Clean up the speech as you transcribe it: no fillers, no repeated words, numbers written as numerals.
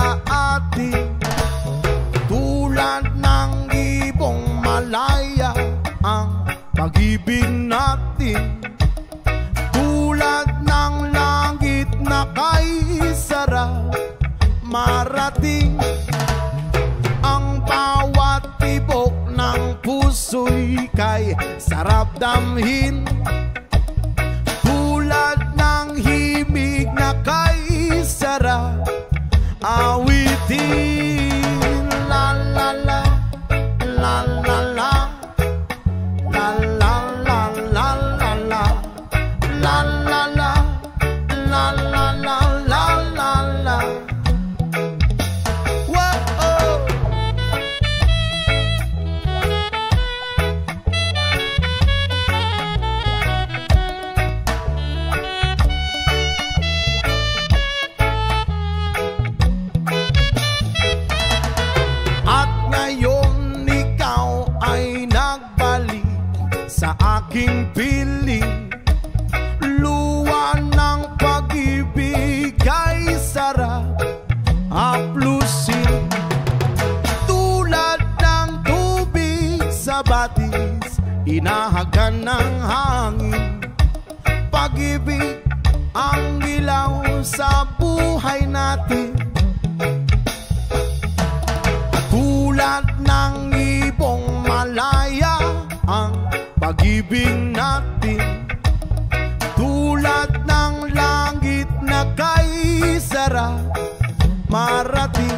sa atin. Tulad ng ibong malaya ang pag-ibig natin. Tulad ng langit na kay sarap marating. Ang bawat tibok ng puso'y kay sarap damhin. Tulad ng himig na kay sarap awitin. La la la, la la la, la la la la la la, la la la, la la la la la la. Sa aking piling, luwa ng pag-ibig ay sarap haplusin. Tulad ng tubig sa batis, inahagan ng hangin. Pag-ibig ang ilaw sa buhay natin. Tulad ng ibong malaya ang pag-ibig natin. Tulad ng langit na kay sarap marating.